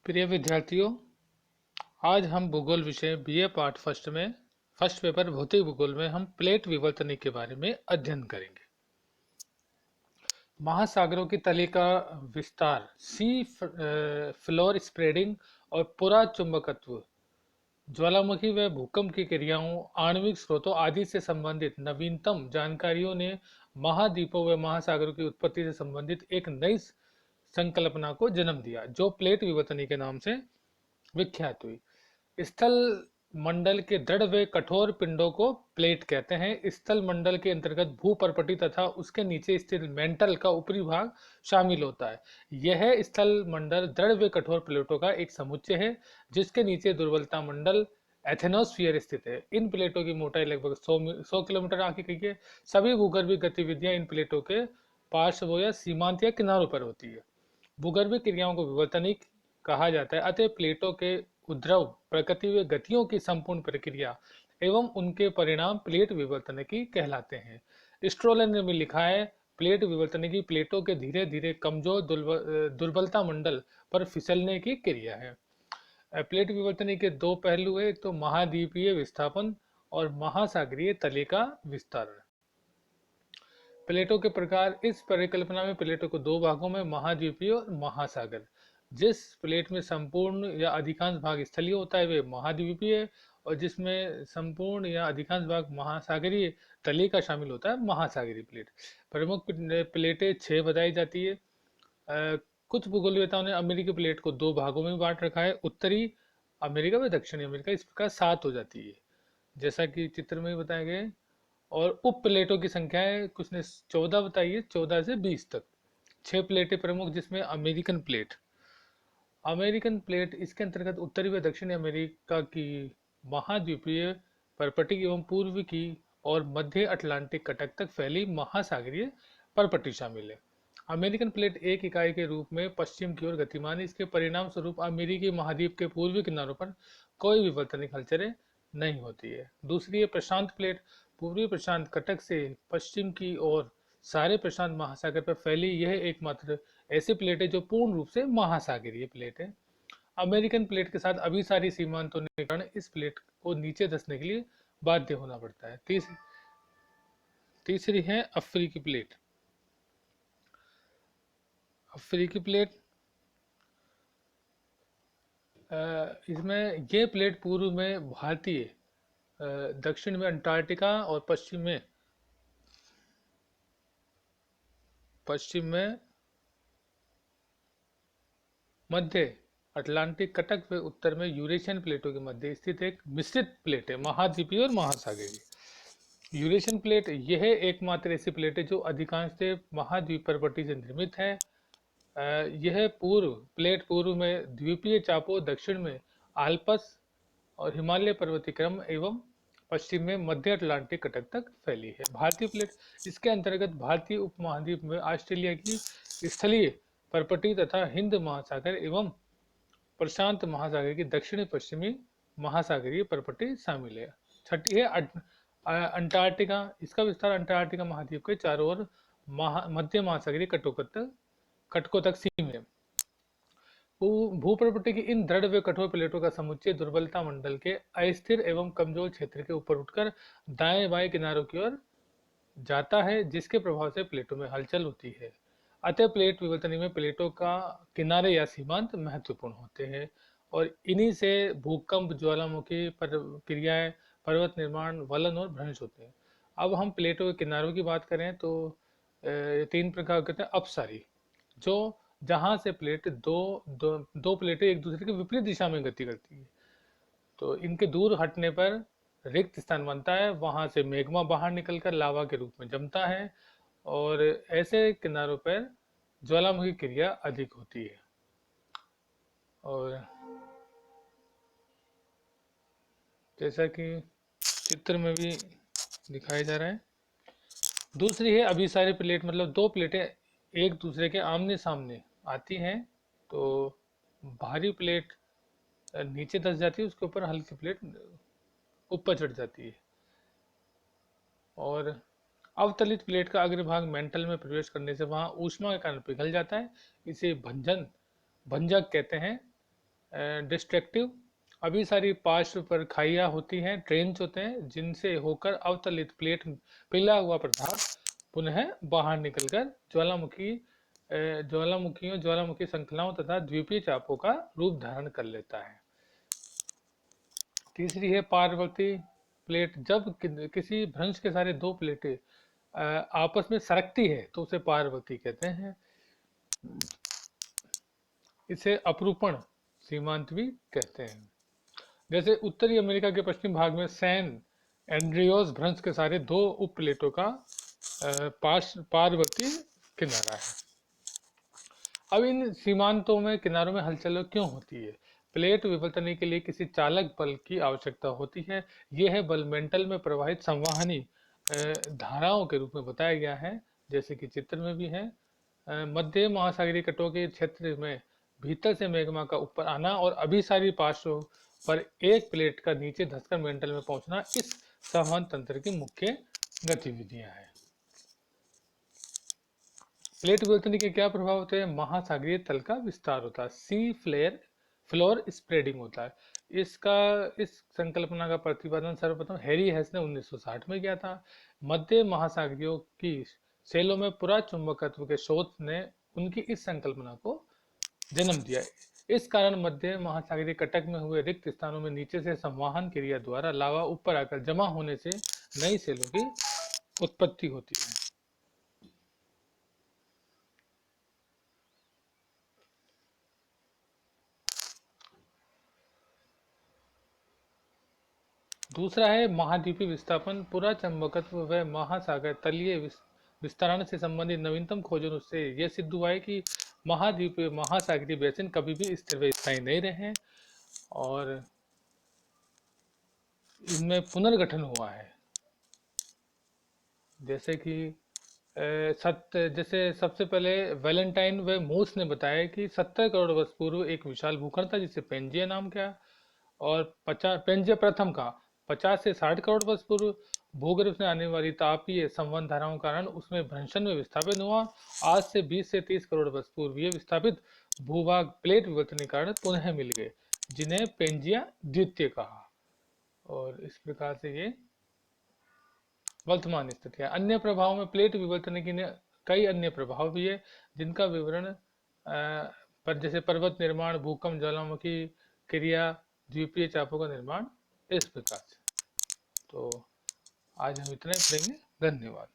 प्रिय विद्यार्थियों, आज हम भूगोल विषय बीए पार्ट फर्स्ट में फर्स्ट पेपर भौतिक भूगोल में हम प्लेट विवर्तनिक के बारे में अध्ययन करेंगे। महासागरों की तली का विस्तार, सी फ्लोर स्प्रेडिंग और पुरा चुंबकत्व, ज्वालामुखी व भूकंप की क्रियाओं, आणविक स्रोतों आदि से संबंधित नवीनतम जानकारियों ने महाद्वीपों व महासागरों की उत्पत्ति से संबंधित एक नई संकल्पना को जन्म दिया, जो प्लेट विवर्तनिक के नाम से विख्यात हुई। स्थल मंडल के दृढ़ व कठोर पिंडों को प्लेट कहते हैं। स्थल मंडल के अंतर्गत भूपर्पटी तथा उसके नीचे स्थित मेंटल का ऊपरी भाग शामिल होता है। यह स्थल मंडल दृढ़ व कठोर प्लेटों का एक समुच्चय है, जिसके नीचे दुर्बलता मंडल एथेनोस्फीयर स्थित है। इन प्लेटों की मोटाई लगभग 100 किलोमीटर आगे गई है। सभी भूगर्भीय गतिविधियां इन प्लेटों के पार्श्व या सीमांत या किनारों पर होती है। भूगर्भीय क्रियाओं को विवर्तनिक कहा जाता है। अतः प्लेटों के उद्रव प्रकृति व गतियों की संपूर्ण प्रक्रिया एवं उनके परिणाम प्लेट विवर्तनिकी कहलाते हैं। स्ट्रोलर ने भी लिखा है, प्लेट विवर्तनिकी प्लेटों के धीरे धीरे कमजोर दुर्बलता मंडल पर फिसलने की क्रिया है। प्लेट विवर्तनिकी के दो पहलू है, एक तो महाद्वीपीय विस्थापन और महासागरीय तले का विस्तार। प्लेटों के प्रकार, इस परिकल्पना में प्लेटों को दो भागों में महाद्वीपीय और महासागर। जिस प्लेट में संपूर्ण या अधिकांश भाग स्थलीय होता है वे महाद्वीपीय, और जिसमें संपूर्ण या अधिकांश भाग महासागरीय तले का शामिल होता है महासागरीय प्लेट। प्रमुख प्लेटें 6 बताई जाती है। कुछ भूगोलवेताओं ने अमेरिकी प्लेट को दो भागों में बांट रखा है, उत्तरी अमेरिका व दक्षिणी अमेरिका। इस प्रकार 7 हो जाती है, जैसा कि चित्र में बताया गया है। और उप प्लेटों की संख्या है, कुछ ने 14 बताई है, 14 से 20 तक। 6 प्लेटें प्रमुख, जिसमें अमेरिकन प्लेट इसके अंतर्गत उत्तरी व दक्षिणी अमेरिका की महाद्वीपीय परपटी एवं पूर्व की और मध्य अटलांटिक कटक तक फैली महासागरीय परपटी शामिल है। अमेरिकन प्लेट एक इकाई के रूप में पश्चिम की ओर गतिमान है। इसके परिणाम स्वरूप अमेरिकी महाद्वीप के पूर्वी किनारों पर कोई विवर्तनिक हलचलें नहीं होती है। दूसरी है प्रशांत प्लेट। पूर्वी प्रशांत कटक से पश्चिम की ओर सारे प्रशांत महासागर पर फैली यह एकमात्र ऐसी प्लेट है जो पूर्ण रूप से महासागरीय प्लेट है। अमेरिकन प्लेट के साथ अभिसारी सीमांत होने के कारण इस प्लेट को नीचे धंसने के लिए बाध्य होना पड़ता है। तीसरी है अफ्रीकी प्लेट। अफ्रीकी प्लेट, इसमें ये प्लेट पूर्व में भारतीय, दक्षिण में अंटार्कटिका और पश्चिम में मध्य अटलांटिक कटक व उत्तर में यूरेशियन प्लेटों के मध्य स्थित एक मिश्रित प्लेट है, महाद्वीपीय और महासागरीय। यूरेशियन प्लेट यह एकमात्र ऐसी प्लेट है जो अधिकांशतः महाद्वीप परपटी से निर्मित है। यह पूर्व में द्वीपीय चापों, दक्षिण में आल्प्स और हिमालय पर्वतीय क्रम एवं पश्चिम में मध्य अटलांटिक कटक तक फैली है। भारतीय प्लेट, इसके अंतर्गत भारतीय उपमहाद्वीप में ऑस्ट्रेलिया की स्थलीय परपटी तथा हिंद महासागर एवं प्रशांत महासागर की दक्षिणी पश्चिमी महासागरीय परपटी शामिल है। छठी है अंटार्कटिका। इसका विस्तार अंटार्कटिका महाद्वीप के चारों ओर मध्य महासागरीय कटकों तक सीमित है। भूप्रपटी की इन दृढ़ व कठोर प्लेटों का समुच्चय दुर्बलता मंडल के अस्थिर एवं कमजोर क्षेत्र के ऊपर उठकर दाएं बाएं किनारों की ओर जाता है, जिसके प्रभाव से प्लेटों में हलचल होती है। अतः प्लेट विवर्तनिक में प्लेटों का किनारे या सीमांत महत्वपूर्ण होते हैं, और इन्हीं से भूकंप, ज्वालामुखी क्रियाएं, पर्वत निर्माण, वलन और भ्रंश होते हैं। अब हम प्लेटों के किनारों की बात करें तो 3 प्रकार के अपसारी, जो जहां से प्लेट दो प्लेटें एक दूसरे के विपरीत दिशा में गति करती है, तो इनके दूर हटने पर रिक्त स्थान बनता है, वहां से मैग्मा बाहर निकलकर लावा के रूप में जमता है, और ऐसे किनारों पर ज्वालामुखी क्रिया अधिक होती है। और जैसा कि चित्र में भी दिखाया जा रहा है, दूसरी है अभिसारी प्लेट, मतलब दो प्लेटें एक दूसरे के आमने सामने आती हैं, तो भारी प्लेट नीचे धंस जाती है, उसके ऊपर हल्की प्लेट ऊपर चढ़ जाती है। और अवतलित प्लेट का अग्रभाग मेंटल में प्रवेश करने से वहां ऊष्मा के कारण पिघल जाता है। इसे भंजक कहते हैं। डिस्ट्रक्टिव, अभिसारी पार्श्व पर खाइयाँ होती हैं, ट्रेंच होते हैं, जिनसे होकर अवतलित प्लेट पिघला हुआ पदार्थ पुनः बाहर निकलकर ज्वालामुखियों, ज्वालामुखी श्रृंखलाओं तथा द्वीपीय चापों का रूप धारण कर लेता है। तीसरी है पारवर्ती प्लेट। जब किसी भ्रंश के सारे दो प्लेटें आपस में सरकती है तो उसे पारवर्ती कहते हैं। इसे अपरूपण सीमांत भी कहते हैं। जैसे उत्तरी अमेरिका के पश्चिम भाग में सैन एंड्रियोस भ्रंश के सारे दो उप प्लेटों का पारवर्ती किनारा है। अब इन सीमांतों में किनारों में हलचल क्यों होती है? प्लेट विवर्तन के लिए किसी चालक बल की आवश्यकता होती है। यह बल मेंटल में प्रवाहित संवहनी धाराओं के रूप में बताया गया है, जैसे कि चित्र में भी है। मध्य महासागरीय तटों के क्षेत्र में भीतर से मैग्मा का ऊपर आना और अभिसारी पार्श्व पर एक प्लेट का नीचे धंसकर मेंटल में पहुंचना इस संवहन तंत्र की मुख्य गतिविधियां हैं। प्लेट विवर्तन के क्या प्रभाव होते हैं? महासागरीय तल का विस्तार होता है, सी फ्लोर स्प्रेडिंग होता है। इस संकल्पना का प्रतिपादन सर्वप्रथम हैरी हेस ने 1960 में किया था। मध्य महासागरीय की सेलों में पुरा चुंबकत्व के शोध ने उनकी इस संकल्पना को जन्म दिया। इस कारण मध्य महासागरीय कटक में हुए रिक्त स्थानों में नीचे से संवहन क्रिया द्वारा लावा ऊपर आकर जमा होने से नई सेलों की उत्पत्ति होती है। दूसरा है महाद्वीपीय विस्थापन। पुरा चंबकत्व व महासागर तलीय विस्तारण से संबंधित नवीनतम खोजों से यह सिद्ध हुआ है कि महाद्वीपीय महासागरीय बेसिन कभी भी स्थिर व स्थायी नहीं रहे और इनमें पुनर्गठन हुआ है। जैसे कि जैसे सबसे पहले वैलेंटाइन व मूस ने बताया कि 70 करोड़ वर्ष पूर्व एक विशाल भूखंड था जिसे पेंजिया नाम किया, और पेंजिया प्रथम का 50 से 60 करोड़ वर्ष पूर्व भूगर्भ से आने वाली तापीय संवहन धाराओं के कारण उसमें भ्रंशन में विस्थापित हुआ। आज से 20 से 30 करोड़ वर्ष पूर्व ये विस्थापित भूभाग प्लेट विवर्तन के कारण पुनः मिल गए, जिन्हें पेंजिया द्वितीय कहा। और इस प्रकार से ये वर्तमान स्थिति है। अन्य प्रभाव में प्लेट विवर्तन की कई अन्य प्रभाव भी है, जिनका विवरण पर जैसे पर्वत निर्माण, भूकंप, ज्वालामुखी क्रिया, द्वीपीय चापों का निर्माण, इस प्रकार से। तो आज हम इतना ही पढ़ेंगे। धन्यवाद।